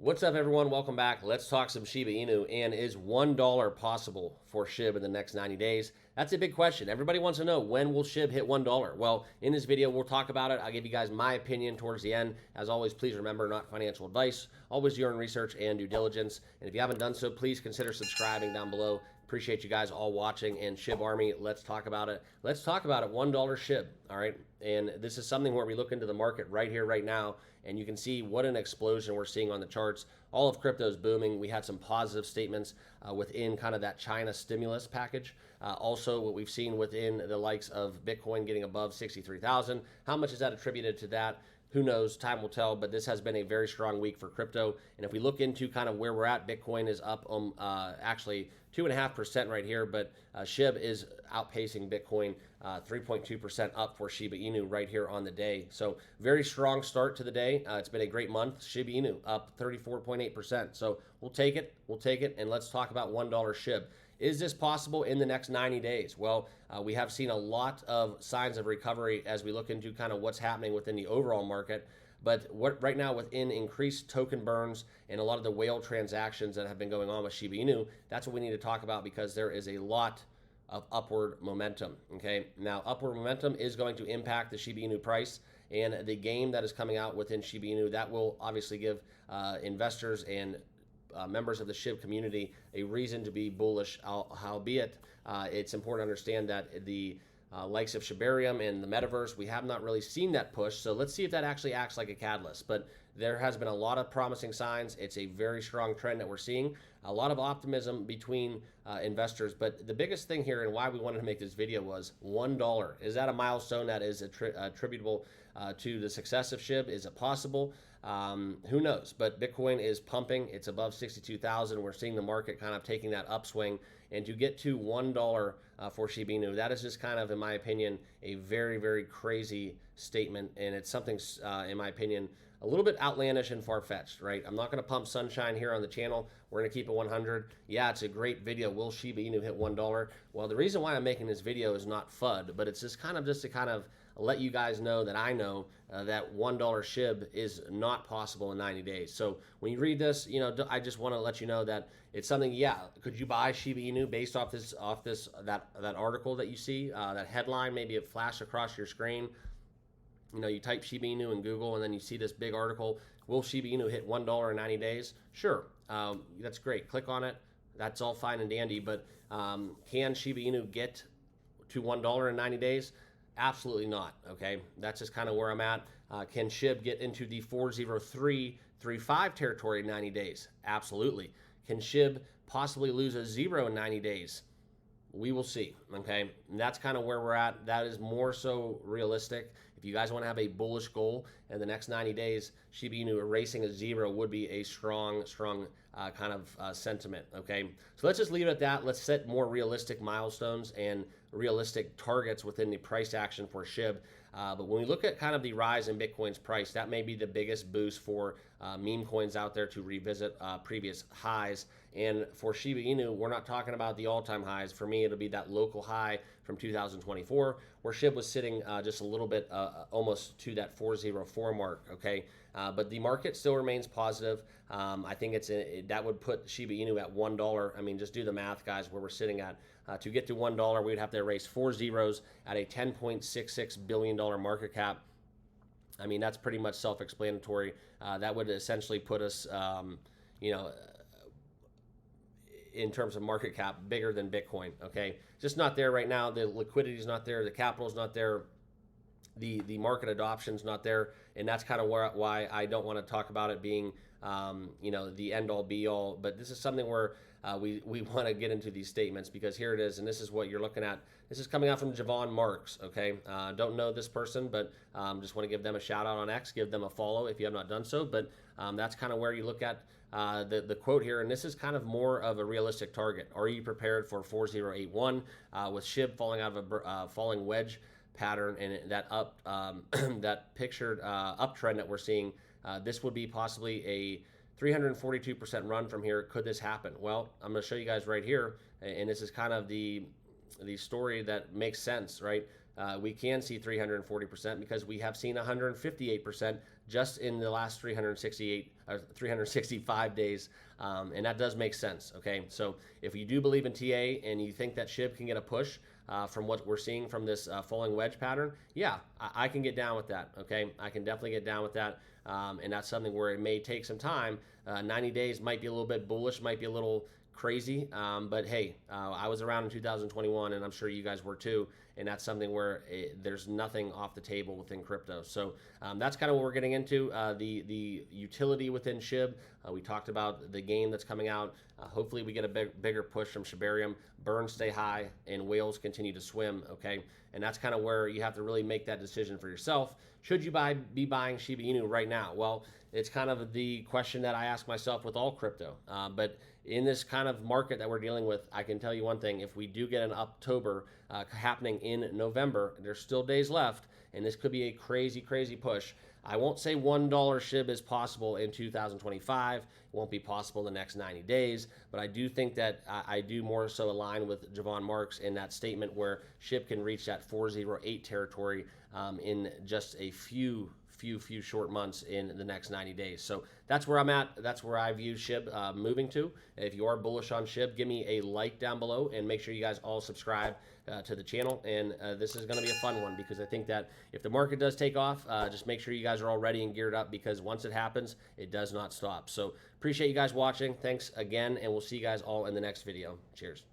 What's up, everyone? Welcome back. Let's talk some Shiba Inu. And is $1 possible for SHIB in the next 90 days? That's a big question. Everybody wants to know, when will SHIB hit $1? Well, in this video, we'll talk about it. I'll give you guys my opinion towards the end. As always, please remember, not financial advice. Always do your own research and due diligence. And if you haven't done so, please consider subscribing down below. Appreciate you guys all watching. And SHIB Army, let's talk about it. Let's talk about it. $1 SHIB, all right? And this is something where we look into the market right here, right now, and you can see what an explosion we're seeing on the charts. All of crypto is booming. We had some positive statements within kind of that China stimulus package. Also, what we've seen within the likes of Bitcoin getting above 63,000. How much is that attributed to that? Who knows? Time will tell, but this has been a very strong week for crypto. And if we look into kind of where we're at, Bitcoin is up actually 2.5% right here, but SHIB is outpacing Bitcoin, 3.2% up for Shiba Inu right here on the day. So very strong start to the day. It's been a great month. Shiba Inu up 34.8%. So we'll take it, and let's talk about $1 SHIB. Is this possible in the next 90 days? Well, we have seen a lot of signs of recovery as we look into kind of what's happening within the overall market. But right now, within increased token burns and a lot of the whale transactions that have been going on with Shiba Inu, that's what we need to talk about, because there is a lot of upward momentum. Okay, now upward momentum is going to impact the Shiba Inu price, and the game that is coming out within Shiba Inu, that will obviously give investors and members of the SHIB community a reason to be bullish. Howbeit, it's important to understand that the likes of SHIBARIUM and the metaverse, we have not really seen that push. So let's see if that actually acts like a catalyst. But there has been a lot of promising signs. It's a very strong trend that we're seeing. A lot of optimism between investors. But the biggest thing here, and why we wanted to make this video, was $1. Is that a milestone that is attributable to the success of SHIB? Is it possible? Who knows? But Bitcoin is pumping. It's above 62,000. We're seeing the market kind of taking that upswing. And to get to $1 for Shiba Inu, that is just kind of, in my opinion, a very, very crazy statement. And it's something, in my opinion, a little bit outlandish and far-fetched, right? I'm not going to pump sunshine here on the channel. We're going to keep it 100. Yeah, it's a great video. Will Shiba Inu hit $1? Well, the reason why I'm making this video is not FUD, but it's just to kind of let you guys know that I know that $1 SHIB is not possible in 90 days. So when you read this, I just want to let you know that it's something. Yeah, could you buy Shiba Inu based off that article that you see, that headline? Maybe it flashed across your screen. You type Shiba Inu in Google, and then you see this big article. Will Shiba Inu hit $1 in 90 days? Sure, that's great. Click on it. That's all fine and dandy. But can Shiba Inu get to $1 in 90 days? Absolutely not. Okay, that's just kind of where I'm at. Can SHIB get into the 40335 territory in 90 days? Absolutely. Can SHIB possibly lose a zero in 90 days? We will see. Okay, and that's kind of where we're at. That is more so realistic. If you guys want to have a bullish goal in the next 90 days, Shiba Inu erasing a zero would be a strong kind of sentiment. Okay, so let's just leave it at that. Let's set more realistic milestones and realistic targets within the price action for SHIB. But when we look at kind of the rise in Bitcoin's price, that may be the biggest boost for meme coins out there to revisit previous highs. And for Shiba Inu, we're not talking about the all-time highs. For me, it'll be that local high from 2024, where SHIB was sitting just a little bit almost to that 404 mark. Okay, but the market still remains positive. I think that would put Shiba Inu at $1. I mean, just do the math, guys, where we're sitting at. To get to $1, we'd have to erase 4 zeros at a $10.66 billion market cap. I mean, that's pretty much self-explanatory. That would essentially put us, in terms of market cap, bigger than Bitcoin. Okay, just not there right now. The liquidity is not there. The capital is not there. The market adoption is not there, and that's kind of why I don't want to talk about it being the end all be all. But this is something where we want to get into these statements, because here it is, and this is what you're looking at. This is coming out from Javon Marks. Okay, don't know this person, but just want to give them a shout out on X. Give them a follow if you have not done so. But that's kind of where you look at the quote here, and this is kind of more of a realistic target. Are you prepared for 4081 with SHIB falling out of a falling wedge pattern, and that that pictured uptrend that we're seeing? This would be possibly a 342% run from here. Could this happen? Well, I'm going to show you guys right here, and this is kind of the story that makes sense, right? We can see 340% because we have seen 158% just in the last 365 days, and that does make sense. Okay, so if you do believe in TA and you think that SHIB can get a push from what we're seeing from this falling wedge pattern, yeah, I can get down with that. Okay, I can definitely get down with that, and that's something where it may take some time. 90 days might be a little bit bullish, might be a little crazy, but hey, I was around in 2021, and I'm sure you guys were too, and that's something where there's nothing off the table within crypto. So that's kind of what we're getting into, the utility within SHIB. We talked about the game that's coming out. Hopefully we get a bigger push from SHIBARIUM, burns stay high, and whales continue to swim, okay? And that's kind of where you have to really make that decision for yourself. Should you be buying Shiba Inu right now? Well, it's kind of the question that I ask myself with all crypto. But in this kind of market that we're dealing with, I can tell you one thing. If we do get an October happening in November, there's still days left, and this could be a crazy, crazy push. I won't say $1 SHIB is possible in 2025. It won't be possible in the next 90 days, but I do think that I do more so align with Javon Marks in that statement where SHIB can reach that 408 territory in just a few short months in the next 90 days. So that's where I'm at. That's where I view SHIB moving to. If you are bullish on SHIB, give me a like down below and make sure you guys all subscribe to the channel. And this is going to be a fun one because I think that if the market does take off, just make sure you guys are all ready and geared up because once it happens, it does not stop. So appreciate you guys watching. Thanks again, and we'll see you guys all in the next video. Cheers.